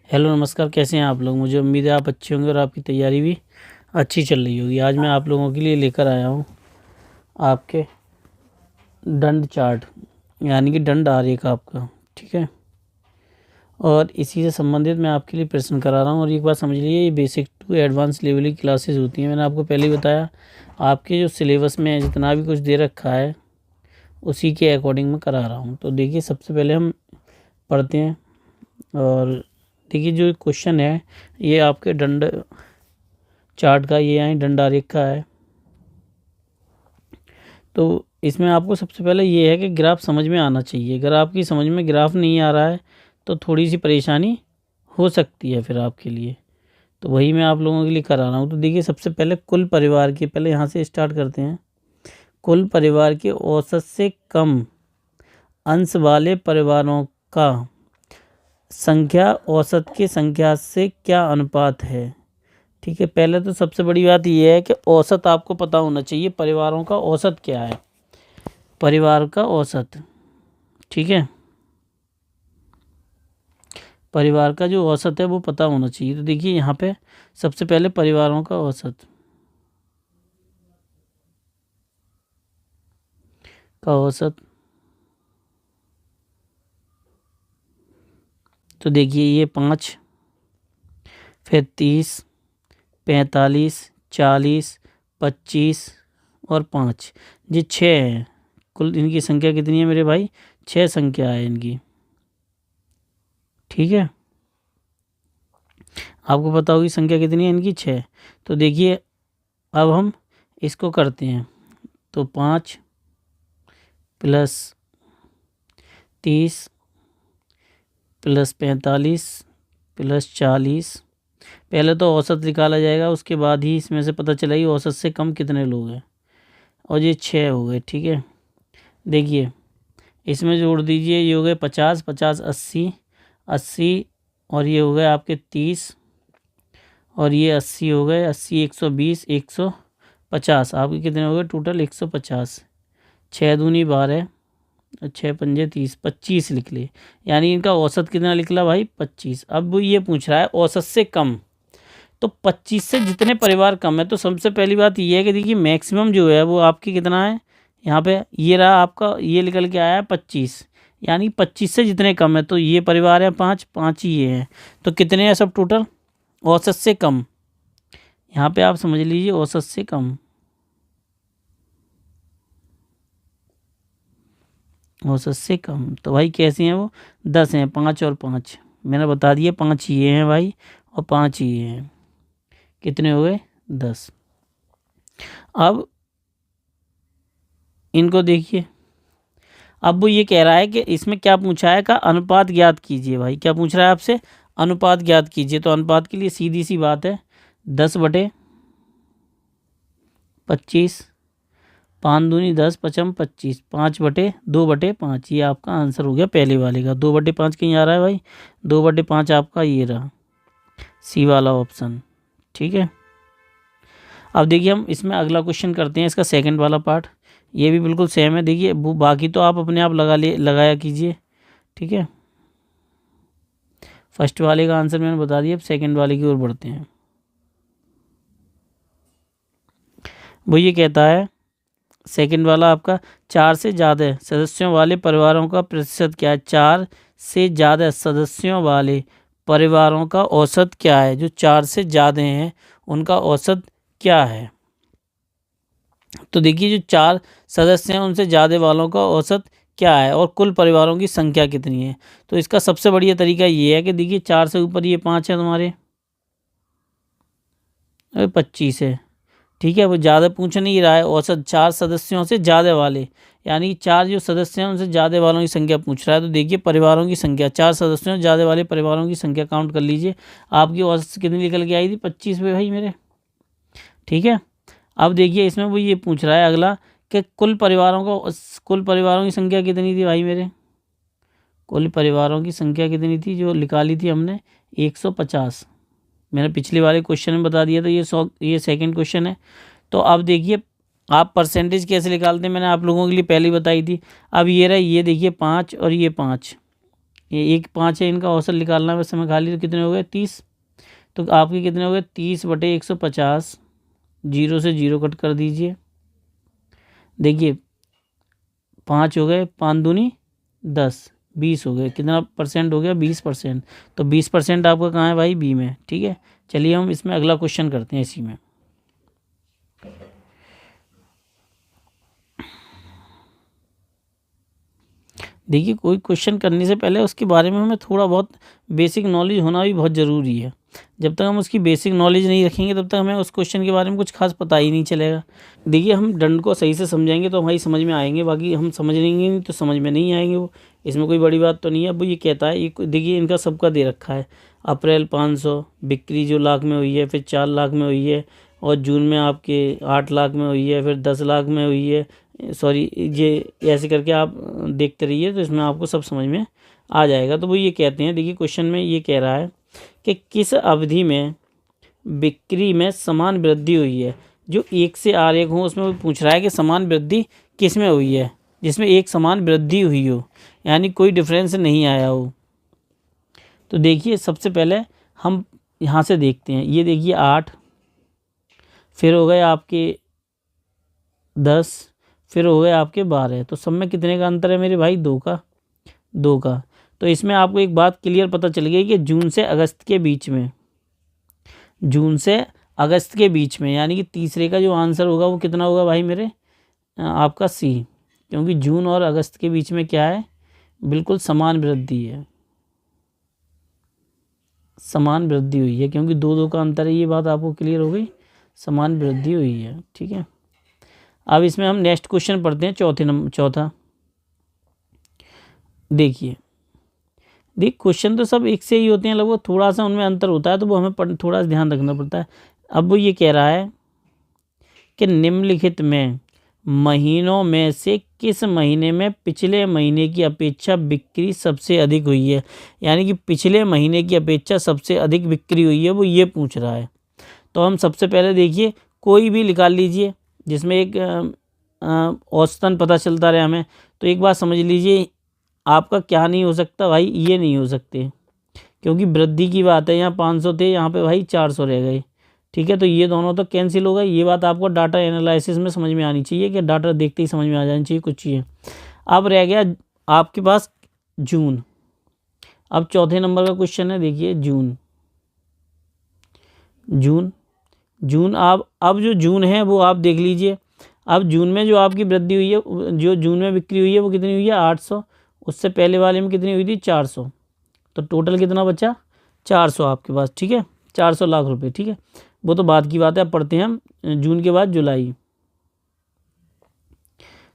Hello नमस्कार, कैसे हैं आप लोग। मुझे उम्मीद है आप अच्छे होंगे और आपकी तैयारी भी अच्छी चल रही होगी। आज मैं आप लोगों के लिए लेकर आया हूँ आपके दंड चार्ट, यानी कि दंड आरेख आपका। ठीक है, और इसी से संबंधित मैं आपके लिए प्रश्न करा रहा हूँ। और एक बात समझ लीजिए, ये बेसिक टू एडवांस लेवल की क्लासेस होती हैं। मैंने आपको पहले ही बताया, आपके जो सिलेबस में जितना भी कुछ दे रखा है उसी के अकॉर्डिंग मैं करा रहा हूँ। तो देखिए, सबसे पहले हम पढ़ते हैं। और देखिए, जो क्वेश्चन है ये आपके दंड चार्ट का, ये यहाँ दंड आरेख का है। तो इसमें आपको सबसे पहले ये है कि ग्राफ समझ में आना चाहिए। अगर आपकी समझ में ग्राफ नहीं आ रहा है तो थोड़ी सी परेशानी हो सकती है फिर आपके लिए। तो वही मैं आप लोगों के लिए करा रहा हूँ। तो देखिए, सबसे पहले कुल परिवार की, पहले यहाँ से स्टार्ट करते हैं। कुल परिवार के औसत से कम अंश वाले परिवारों का संख्या औसत की संख्या से क्या अनुपात है। ठीक है, पहले तो सबसे बड़ी बात यह है कि औसत आपको पता होना चाहिए, परिवारों का औसत क्या है, परिवार का औसत। ठीक है, परिवार का जो औसत है वो पता होना चाहिए। तो देखिए, यहाँ पे सबसे पहले परिवारों का औसत तो देखिए, ये 5, फिर 30, 45, 40, 25 और 5, ये 6 हैं। कुल इनकी संख्या कितनी है मेरे भाई? 6 संख्या है इनकी। ठीक है, आपको पता होगी संख्या कितनी है इनकी? 6। तो देखिए, अब हम इसको करते हैं। तो 5 प्लस 30 प्लस 45 प्लस 40, पहले तो औसत निकाला जाएगा, उसके बाद ही इसमें से पता चलेगी औसत से कम कितने लोग हैं। और ये 6 हो गए। ठीक है, देखिए इसमें जोड़ दीजिए, ये हो गए 50, 50 80, 80 और ये हो गए आपके 30 और ये 80 हो गए, 80 120 150, आपके कितने हो गए टोटल? 150। 6 दूनी 12 और 6 पंजे 30, 25 लिख ले। यानी इनका औसत कितना निकला भाई? 25। अब वो ये पूछ रहा है औसत से कम, तो 25 से जितने परिवार कम है, तो सबसे पहली बात ये है कि देखिए मैक्सिमम जो है वो आपकी कितना है, यहाँ पे ये रहा आपका, ये निकल के आया है 25। यानी 25 से जितने कम है, तो ये परिवार है 5, 5 ही ये हैं। तो कितने हैं सब टोटल? औसत से कम, यहाँ पे आप समझ लीजिए औसत से कम, औसत से कम। तो भाई कैसे हैं वो? 10 हैं, 5 और 5 मैंने बता दिया, 5 ये हैं भाई और 5 ये हैं। कितने हो गए? 10। अब इनको देखिए, अब वो ये कह रहा है कि इसमें क्या पूछा है, का अनुपात ज्ञात कीजिए। भाई क्या पूछ रहा है आपसे? अनुपात ज्ञात कीजिए। तो अनुपात के लिए सीधी सी बात है, 10/25, 5 दूनी 10, 5 25, 5/2/5, ये आपका आंसर हो गया पहले वाले का। 2/5 कहीं आ रहा है भाई? 2/5 आपका ये रहा, सी वाला ऑप्शन। ठीक है, अब देखिए हम इसमें अगला क्वेश्चन करते हैं, इसका सेकंड वाला पार्ट। ये भी बिल्कुल सेम है। देखिए वो बाकी तो आप अपने आप लगाया कीजिए। ठीक है, फर्स्ट वाले का आंसर मैंने बता दिया, अब सेकंड वाले की ओर बढ़ते हैं। वो ये कहता है, सेकंड वाला आपका, 4 से ज़्यादा सदस्यों वाले परिवारों का प्रतिशत क्या है? 4 से ज़्यादा सदस्यों वाले परिवारों का औसत क्या है? जो 4 से ज़्यादा हैं उनका औसत क्या है? तो देखिए, जो 4 सदस्य हैं उनसे ज़्यादा वालों का औसत क्या है और कुल परिवारों की संख्या कितनी है। तो इसका सबसे बढ़िया तरीका ये है कि देखिए, 4 से ऊपर ये 5 है तुम्हारे, 25 है। ठीक है, वो ज़्यादा पूछ नहीं रहा है, औसत 4 सदस्यों से ज़्यादा वाले, यानी 4 जो सदस्य हैं उनसे ज़्यादा वालों की संख्या पूछ रहा है। तो देखिए, परिवारों की संख्या, 4 सदस्यों से ज़्यादा वाले परिवारों की संख्या काउंट कर लीजिए। आपकी औसत कितनी निकल के आई थी? 25 पे भाई मेरे। ठीक है, अब देखिए इसमें वो ये पूछ रहा है अगला कि कुल परिवारों की संख्या कितनी थी भाई मेरे? कुल परिवारों की संख्या कितनी थी जो निकाली थी हमने? 150। मैंने पिछले वाले क्वेश्चन में बता दिया था। ये सेकंड क्वेश्चन है। तो अब देखिए, आप परसेंटेज कैसे निकालते हैं मैंने आप लोगों के लिए पहले ही बताई थी। अब ये रहा, ये देखिए 5 और ये 5, ये 1 5 है, इनका औसत निकालना है, समय खाली, तो कितने हो गए 30। तो आपके कितने हो गए 30/150, 0 से 0 कट कर दीजिए। देखिए 5 हो गए, 5 दूनी 10, 20 हो गए, कितना परसेंट हो गया 20%। तो 20% आपका कहाँ है भाई, बी में। ठीक है, चलिए हम इसमें अगला क्वेश्चन करते हैं इसी में। देखिए कोई क्वेश्चन करने से पहले उसके बारे में हमें थोड़ा बहुत बेसिक नॉलेज होना भी बहुत ज़रूरी है। जब तक हम उसकी बेसिक नॉलेज नहीं रखेंगे तब तक हमें उस क्वेश्चन के बारे में कुछ खास पता ही नहीं चलेगा। देखिए हम दंड को सही से समझाएंगे तो हमारी समझ में आएंगे, बाकी हम समझ लेंगे नहीं तो समझ में नहीं आएंगे वो। इसमें कोई बड़ी बात तो नहीं है। अब ये कहता है, ये देखिए इनका सबका दे रखा है। अप्रैल 500 बिक्री जो लाख में हुई है, फिर 4 लाख में हुई है, और जून में आपके 8 लाख में हुई है, फिर 10 लाख में हुई है। सॉरी, ये ऐसे करके आप देखते रहिए तो इसमें आपको सब समझ में आ जाएगा। तो वो ये कहते हैं, देखिए क्वेश्चन में ये कह रहा है कि किस अवधि में बिक्री में समान वृद्धि हुई है। जो 1 से R1 हो उसमें वो पूछ रहा है कि समान वृद्धि किस में हुई है, जिसमें एक समान वृद्धि हुई हो, यानी कोई डिफरेंस नहीं आया हो। तो देखिए सबसे पहले हम यहाँ से देखते हैं। ये देखिए 8, फिर हो गए आपके 10, फिर हो गए आपके 12। तो सब में कितने का अंतर है मेरे भाई, 2 का। तो इसमें आपको एक बात क्लियर पता चल गई कि जून से अगस्त के बीच में, जून से अगस्त के बीच में, यानी कि तीसरे का जो आंसर होगा वो कितना होगा भाई मेरे, आपका सी। क्योंकि जून और अगस्त के बीच में क्या है, बिल्कुल समान वृद्धि है, समान वृद्धि हुई है, क्योंकि 2 का अंतर है। ये बात आपको क्लियर हो गई, समान वृद्धि हुई है। ठीक है, अब इसमें हम नेक्स्ट क्वेश्चन पढ़ते हैं, चौथा। देखिए क्वेश्चन तो सब एक से ही होते हैं लगभग, थोड़ा सा उनमें अंतर होता है, तो वो हमें थोड़ा सा ध्यान रखना पड़ता है। अब वो ये कह रहा है कि निम्नलिखित में महीनों में से किस महीने में पिछले महीने की अपेक्षा बिक्री सबसे अधिक हुई है, यानी कि पिछले महीने की अपेक्षा सबसे अधिक बिक्री हुई है, वो ये पूछ रहा है। तो हम सबसे पहले देखिए कोई भी निकाल लीजिए जिसमें एक औसतन पता चलता रहे हमें। तो एक बात समझ लीजिए, आपका क्या नहीं हो सकता भाई, ये नहीं हो सकते, क्योंकि वृद्धि की बात है। यहाँ 500 थे, यहाँ पे भाई 400 रह गए। ठीक है, तो ये दोनों तो कैंसिल हो गए। ये बात आपको डाटा एनालिसिस में समझ में आनी चाहिए, कि डाटा देखते ही समझ में आ जानी चाहिए कुछ चीज़ें। अब रह गया आपके पास जून। अब चौथे नंबर का क्वेश्चन है, देखिए जून। जून आप, अब जो जून है वो आप देख लीजिए। अब जून में जो आपकी वृद्धि हुई है, जो जून में बिक्री हुई है वो कितनी हुई है, 800। उससे पहले वाले में कितनी हुई थी, 400। तो टोटल कितना बचा, 400 आपके पास। ठीक है, 400 लाख रुपए। ठीक है, वो तो बाद की बात है। अब पढ़ते हैं हम जून के बाद जुलाई।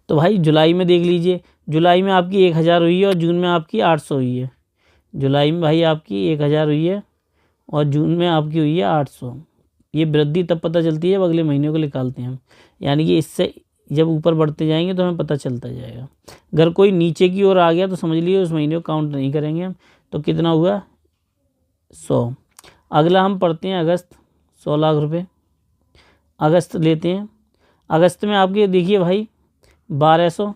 तो भाई जुलाई में देख लीजिए, जुलाई में आपकी 1000 हुई है और जून में आपकी 800 हुई है। जुलाई में भाई आपकी 1000 हुई है और जून में आपकी हुई है 800। ये वृद्धि तब पता चलती है जब अगले महीने को निकालते हैं हम, यानी कि इससे जब ऊपर बढ़ते जाएंगे तो हमें पता चलता जाएगा। अगर कोई नीचे की ओर आ गया तो समझ लीजिए उस महीने को काउंट नहीं करेंगे हम। तो कितना हुआ, 100। अगला हम पढ़ते हैं अगस्त, 100 लाख रुपए अगस्त लेते हैं। अगस्त में आपके देखिए भाई 1200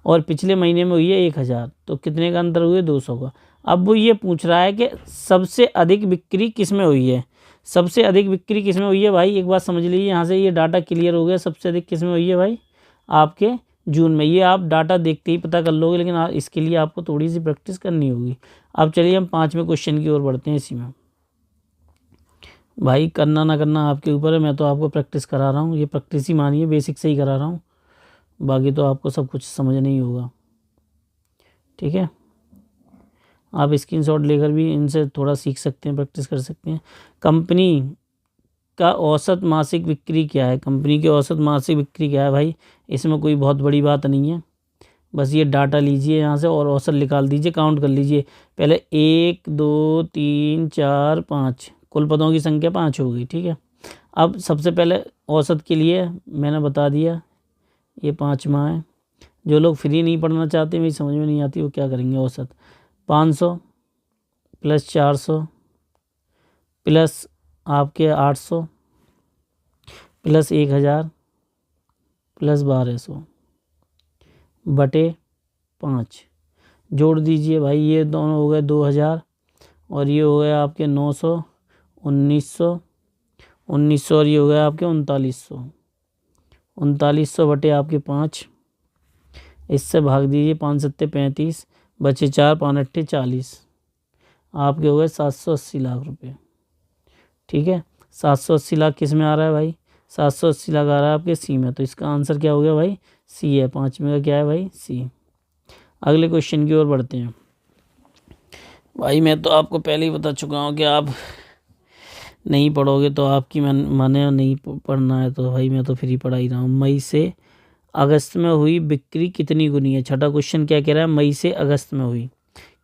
और पिछले महीने में हुई है 1000। तो कितने का अंतर हुए, 200 का। अब वो ये पूछ रहा है कि सबसे अधिक बिक्री किस में हुई है। सबसे अधिक बिक्री किस में हुई है भाई, एक बात समझ लीजिए, यहाँ से ये डाटा क्लियर हो गया। सबसे अधिक किस में हुई है भाई, आपके जून में। ये आप डाटा देखते ही पता कर लोगे, लेकिन इसके लिए आपको थोड़ी सी प्रैक्टिस करनी होगी। अब चलिए हम 5वें क्वेश्चन की ओर बढ़ते हैं। इसी में भाई करना ना करना आपके ऊपर है, मैं तो आपको प्रैक्टिस करा रहा हूँ। ये प्रैक्टिस ही मानिए, बेसिक से ही करा रहा हूँ, बाकी तो आपको सब कुछ समझ नहीं होगा। ठीक है, आप स्क्रीनशॉट लेकर भी इनसे थोड़ा सीख सकते हैं, प्रैक्टिस कर सकते हैं। कंपनी का औसत मासिक बिक्री क्या है, कंपनी की औसत मासिक बिक्री क्या है भाई, इसमें कोई बहुत बड़ी बात नहीं है। बस ये डाटा लीजिए यहाँ से और औसत निकाल दीजिए, काउंट कर लीजिए। पहले 1 2 3 4 5, कुल पदों की संख्या 5 हो गई। ठीक है, अब सबसे पहले औसत के लिए मैंने बता दिया, ये 5वां है। जो लोग फ्री नहीं पढ़ना चाहते, मेरी समझ में नहीं आती, वो क्या करेंगे, औसत 500 प्लस 400 प्लस आपके 800 प्लस 1000 प्लस 1200 बटे 5। जोड़ दीजिए भाई, ये दोनों हो गए 2000 और ये हो गया आपके 900, 1900, 1900 और ये हो गया आपके 3900, 3900 बटे आपके 5, इससे भाग दीजिए, 5 सत्ते 35, बचे 4, 5 अट्ठे 40, आपके हो गए 780 लाख रुपए। ठीक है, 780 लाख किस में आ रहा है भाई? 780 लाख आ रहा है आपके सी में। तो इसका आंसर क्या हो गया भाई? सी है। 5 में का क्या है भाई? सी। अगले क्वेश्चन की ओर बढ़ते हैं। भाई मैं तो आपको पहले ही बता चुका हूँ कि आप नहीं पढ़ोगे तो आपकी माने नहीं पढ़ना है, तो भाई मैं तो फ्री पढ़ा ही रहा हूँ। मई से अगस्त में हुई बिक्री कितनी गुनी है? छठा क्वेश्चन क्या कह रहा है? मई से अगस्त में हुई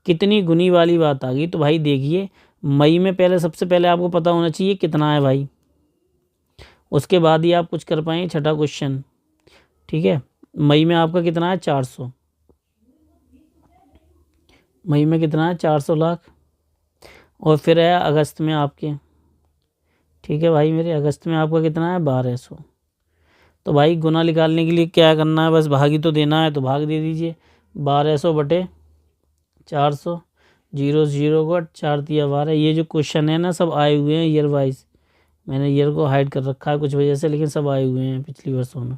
कितनी गुनी वाली बात आ गई। तो भाई देखिए, मई में पहले सबसे पहले आपको पता होना चाहिए कितना है भाई, उसके बाद ही आप कुछ कर पाएंगे। छठा क्वेश्चन, ठीक है। मई में आपका कितना है? 400। मई में कितना है? 400 लाख। और फिर है अगस्त में आपके, ठीक है भाई मेरे, अगस्त में आपका कितना है? 1200। तो भाई गुना निकालने के लिए क्या करना है? बस भाग ही तो देना है, तो भाग दे दीजिए। 1200 बटे 400, 0 0 को 4 दिया 12। ये जो क्वेश्चन है ना, सब आए हुए हैं ईयर वाइज। मैंने ईयर को हाइड कर रखा है कुछ वजह से, लेकिन सब आए हुए हैं पिछली वर्षों में।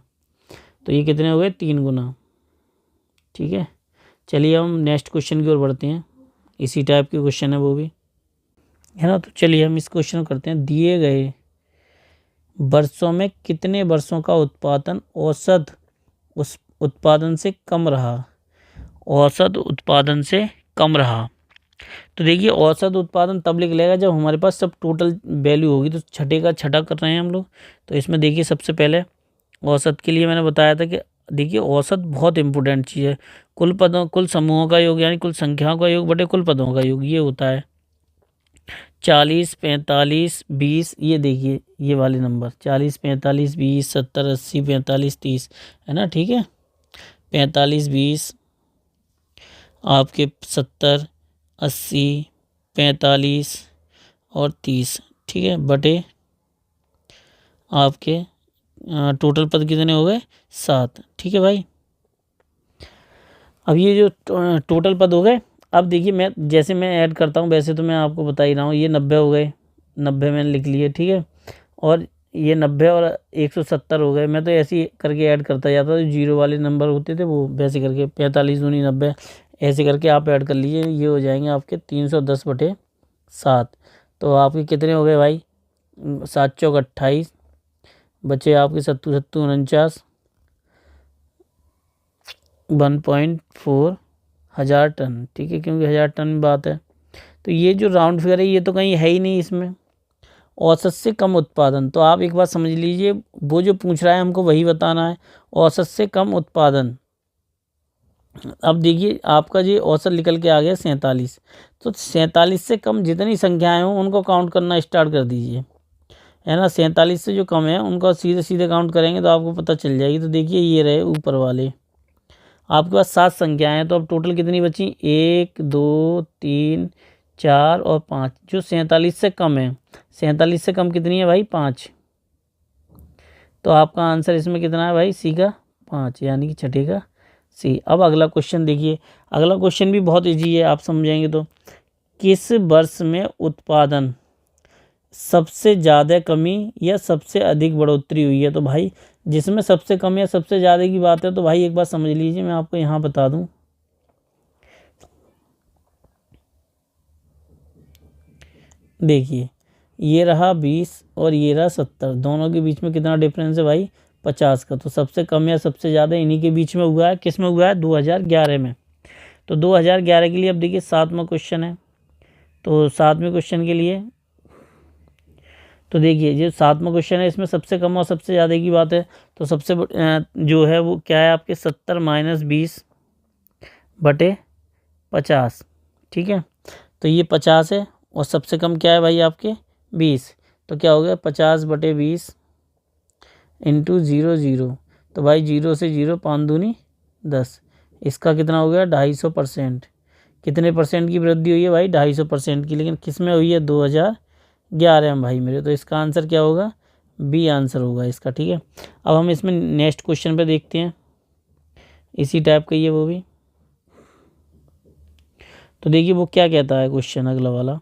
तो ये कितने हो गए? 3 गुना। ठीक है, चलिए हम नेक्स्ट क्वेश्चन की ओर बढ़ते हैं। इसी टाइप के क्वेश्चन है वो भी, है ना। तो चलिए हम इस क्वेश्चन को करते हैं। दिए गए वर्षों में कितने वर्षों का उत्पादन औसत उस उत्पादन से कम रहा? औसत उत्पादन से कम रहा। तो देखिए, औसत उत्पादन तब लिख लेगा जब हमारे पास सब टोटल वैल्यू होगी। तो छठे का छठा कर रहे हैं हम लोग। तो इसमें देखिए, सबसे पहले औसत के लिए मैंने बताया था कि देखिए औसत बहुत इंपॉर्टेंट चीज़ है। कुल पदों, कुल समूहों का योग यानी कुल संख्याओं का योग बटे कुल पदों का योग, ये होता है 40, 45, 20। ये देखिए ये वाले नंबर 40, 45, 20, 70, 80, 45, 30, है ना। ठीक है, 45, 20 आपके 70, 80, 45 और 30। ठीक है, बटे आपके टोटल पद कितने हो गए? 7। ठीक है भाई, अब ये जो टोटल पद हो गए, अब देखिए मैं जैसे मैं ऐड करता हूँ वैसे तो मैं आपको बता ही रहा हूँ। ये 90 हो गए, 90 मैंने लिख लिए। ठीक है, और ये 90 और 170 हो गए। मैं तो ऐसे ही करके ऐड करता जाता था, जीरो वाले नंबर होते थे वो वैसे करके 45 दूनी 90 ऐसे करके आप ऐड कर लीजिए। ये हो जाएंगे आपके 310 बटे 7। तो आपके कितने हो गए भाई? 7 चौक 28, बचे आपके 70 70 49, 1.4 हज़ार टन। ठीक है, क्योंकि 1000 टन में बात है। तो ये जो राउंड फिगर है ये तो कहीं है ही नहीं इसमें, औसत से कम उत्पादन। तो आप एक बात समझ लीजिए, वो जो पूछ रहा है हमको वही बताना है, औसत से कम उत्पादन। अब देखिए आपका जी औसत निकल के आ गया 47। तो 47 से कम जितनी संख्याएं हों उनको काउंट करना स्टार्ट कर दीजिए, है ना। 47 से जो कम है उनको सीधे सीधे काउंट करेंगे तो आपको पता चल जाएगी। तो देखिए ये रहे ऊपर वाले, आपके पास 7 संख्याएं हैं। तो अब टोटल कितनी बची? 1 2 3 4 और 5, जो 47 से कम है। 47 से कम कितनी है भाई? 5। तो आपका आंसर इसमें कितना है भाई? सी का 5, यानी कि छठे का सी। अब अगला क्वेश्चन देखिए, अगला क्वेश्चन भी बहुत ईजी है, आप समझेंगे तो। किस वर्ष में उत्पादन सबसे ज़्यादा कमी या सबसे अधिक बढ़ोतरी हुई है? तो भाई जिसमें सबसे कम या सबसे ज़्यादा की बात है तो भाई एक बात समझ लीजिए, मैं आपको यहाँ बता दूँ। देखिए ये रहा 20 और ये रहा 70, दोनों के बीच में कितना डिफरेंस है भाई? 50 का। तो सबसे कम या सबसे ज़्यादा इन्हीं के बीच में हुआ है। किस में हुआ है? 2011 में। तो 2011 के लिए अब देखिए 7वां क्वेश्चन है। तो 7वें क्वेश्चन के लिए तो देखिए जो 7वां क्वेश्चन है इसमें सबसे कम और सबसे ज़्यादा की बात है। तो सबसे जो है वो क्या है आपके 70 - 20 बटे 50। ठीक है, तो ये 50 है और सबसे कम क्या है भाई? आपके 20। तो क्या हो गया? 50 बटे 20 इंटू 0 0। तो भाई 0 से 0 5 दूनी 10। इसका कितना हो गया? 250%। कितने परसेंट की वृद्धि हुई है भाई? 250% की। लेकिन किस में हुई है? 2011 में भाई मेरे। तो इसका आंसर क्या होगा? बी आंसर होगा इसका। ठीक है, अब हम इसमें नेक्स्ट क्वेश्चन पे देखते हैं, इसी टाइप का ही है वो भी। तो देखिए वो क्या कहता है क्वेश्चन अगला वाला,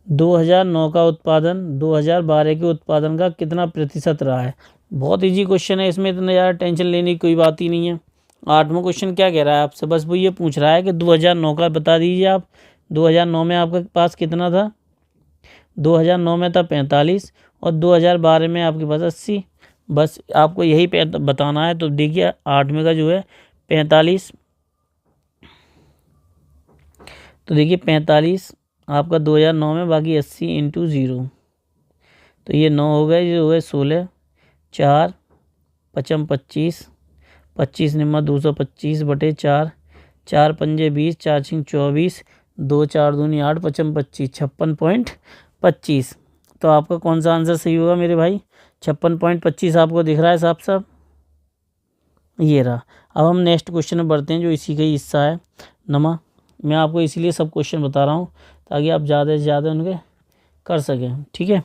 2009 का उत्पादन 2012 के उत्पादन का कितना प्रतिशत रहा है। बहुत इजी क्वेश्चन है, इसमें इतना ज़्यादा टेंशन लेने की कोई बात ही नहीं है। 8वां क्वेश्चन क्या कह रहा है आपसे, बस वो ये पूछ रहा है कि 2009 का बता दीजिए आप। 2009 में आपके पास कितना था, 2009 में था 45 और 2012 में आपके पास 80। बस आपको यही बताना है। तो देखिए 8वें का जो है 45, तो देखिए 45 आपका 2009 में, बाकी 80 इंटू 0, तो ये 9 हो गए, ये हो गए 16, 4 पचम 25, 25 निम्मा 225 बटे 4, 4 पंजे 20, 4 छिंग 24, 2 4 दूनी 8, पचम 25, 56.25। तो आपका कौन सा आंसर सही होगा मेरे भाई, 56.25 आपको दिख रहा है साफ साफ, ये रहा। अब हम नेक्स्ट क्वेश्चन में बढ़ते हैं जो इसी का ही हिस्सा है नमा। मैं आपको इसीलिए सब क्वेश्चन बता रहा हूँ ताकि आप ज़्यादा से ज़्यादा उनके कर सकें, ठीक है।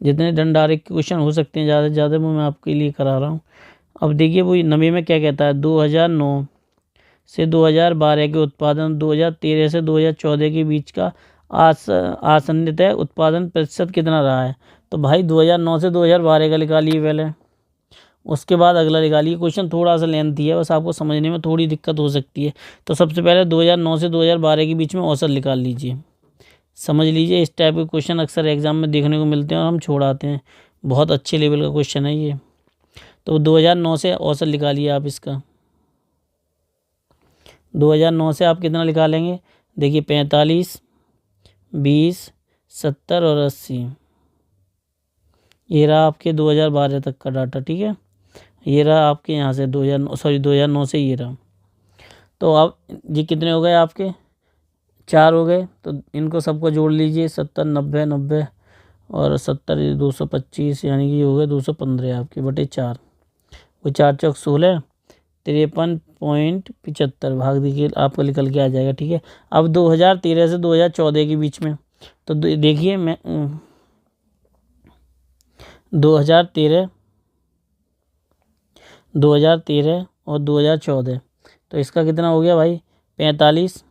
जितने डायरेक्ट क्वेश्चन हो सकते हैं ज़्यादा से ज़्यादा वो मैं आपके लिए करा रहा हूँ। अब देखिए वो नवे में क्या कहता है, 2009 से 2012 के उत्पादन 2013 से 2014 के बीच का आसन्नितः उत्पादन प्रतिशत कितना रहा है। तो भाई 2009 से 2012 का निकालिए पहले, उसके बाद अगला निकालिए। क्वेश्चन थोड़ा सा लेंथी है, बस आपको समझने में थोड़ी दिक्कत हो सकती है। तो सबसे पहले 2009 से 2012 के बीच में औसत निकाल लीजिए। समझ लीजिए इस टाइप के क्वेश्चन अक्सर एग्जाम में देखने को मिलते हैं और हम छोड़ाते हैं, बहुत अच्छे लेवल का क्वेश्चन है ये। तो 2009 से औसत निकालिए आप इसका। 2009 से आप कितना निकालेंगे, देखिए 45, 20, 70 और 80। ये रहा आपके 2012 तक का डाटा, ठीक है। ये रहा आपके यहाँ से 2009 से ये रहा। तो अब ये कितने हो गए आपके, 4 हो गए। तो इनको सबको जोड़ लीजिए, 70, 90, 90 और 70 225, यानी कि ये हो गए 215 आपके बटे 4। वो 4 चौक 16, 53.75 भाग दीजिए, आपको निकल के आ जाएगा, ठीक है। अब 2013 से 2014 के बीच में, तो देखिए मैं 2013 और 2014, तो इसका कितना हो गया भाई, 45,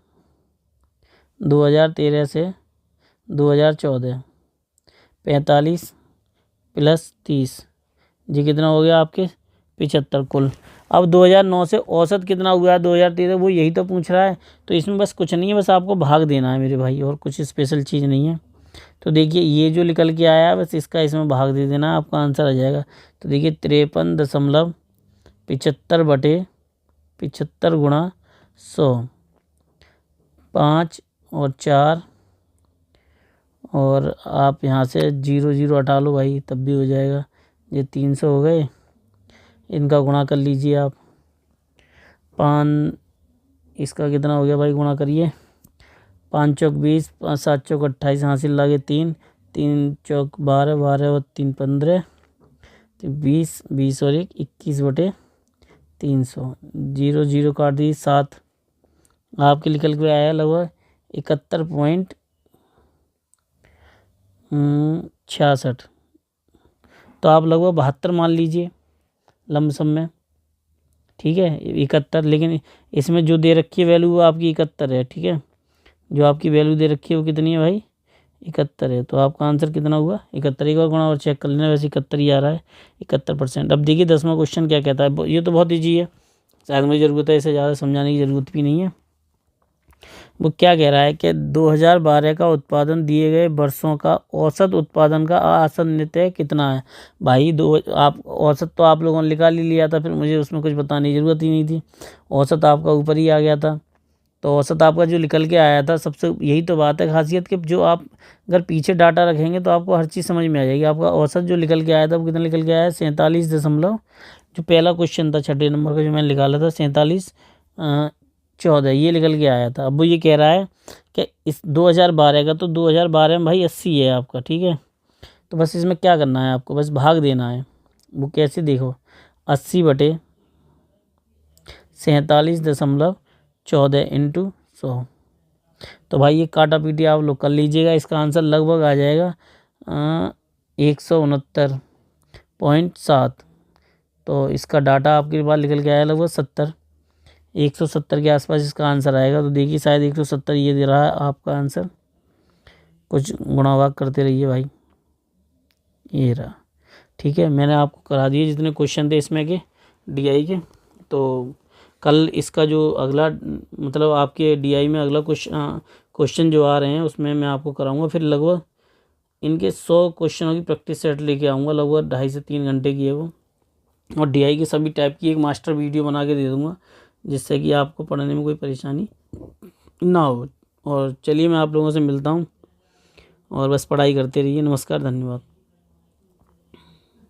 2013 से 2014, 45 प्लस 30, जी कितना हो गया आपके 75 कुल। अब 2009 से औसत कितना हुआ है 2013, वो यही तो पूछ रहा है। तो इसमें बस कुछ नहीं है, बस आपको भाग देना है मेरे भाई, और कुछ स्पेशल चीज़ नहीं है। तो देखिए ये जो निकल के आया है बस इसका इसमें भाग दे देना, आपका आंसर आ जाएगा। तो देखिए 53.75 बटे 75 गुणा 100, 5 और 4, और आप यहाँ से 0 0 हटा लो भाई तब भी हो जाएगा। ये 300 हो गए, इनका गुणा कर लीजिए आप। 5, इसका कितना हो गया भाई, गुणा करिए। 5 चौक 20, 5 7 चौक 28, हासिल लागे 3, 3 चौक 12, 12 और 3 15, तो 20, 20 और 1 21 बटे 300, 0 0 काट दी 7, आपके निकल के आया लगभग 71.66। तो आप लगभग 72 मान लीजिए लमसम में, ठीक है 71। लेकिन इसमें जो दे रखी है वैल्यू वो आपकी 71 है, ठीक है। जो आपकी वैल्यू दे रखी है वो कितनी है भाई, 71 है। तो आपका आंसर कितना हुआ 71। एक बार गुणा और चेक कर लेना, वैसे 71 ही आ रहा है, 71%। अब देखिए 10वां क्वेश्चन क्या कहता है, ये तो बहुत ईजी है, शायद मुझे ज़रूरत है इसे ज़्यादा समझाने की ज़रूरत भी नहीं है। वो क्या कह रहा है कि 2012 का उत्पादन दिए गए वर्षों का औसत उत्पादन का आसन्नितः कितना है। भाई आप औसत तो आप लोगों ने निकाल ही लिया था, फिर मुझे उसमें कुछ बताने की ज़रूरत ही नहीं थी, औसत आपका ऊपर ही आ गया था। तो औसत आपका जो निकल के आया था, सबसे यही तो बात है खासियत कि जो आप अगर पीछे डाटा रखेंगे तो आपको हर चीज़ समझ में आ जाएगी। आपका औसत जो निकल के आया था वो कितना निकल के आया है, 47 जो पहला क्वेश्चन था 6 नंबर का जो मैंने निकाला था, 47.14 ये निकल के आया था। अब वो ये कह रहा है कि इस 2012 का, तो 2012 में भाई 80 है आपका, ठीक है। तो बस इसमें क्या करना है आपको, बस भाग देना है। वो कैसे, देखो 80 बटे 47.14 इंटू 100। तो भाई ये काटा पीटी आप लोग कर लीजिएगा, इसका आंसर लगभग आ जाएगा 169.7। तो इसका डाटा आपके पास निकल के आया लगभग 170 के आसपास इसका आंसर आएगा। तो देखिए शायद 170 ये दे रहा है आपका आंसर। कुछ गुणा भाग करते रहिए भाई, ये रहा। ठीक है, मैंने आपको करा दिए जितने क्वेश्चन थे इसमें के डीआई के। तो कल इसका जो अगला मतलब आपके डीआई में अगला क्वेश्चन जो आ रहे हैं उसमें मैं आपको कराऊंगा। फिर लगभग इनके 100 क्वेश्चनों की प्रैक्टिस सेट लेके आऊँगा, लगभग 2.5 से 3 घंटे की है वो। और डीआई के सभी टाइप की एक मास्टर वीडियो बना के दे दूँगा, जिससे कि आपको पढ़ने में कोई परेशानी ना हो। और चलिए मैं आप लोगों से मिलता हूँ और बस पढ़ाई करते रहिए। नमस्कार, धन्यवाद।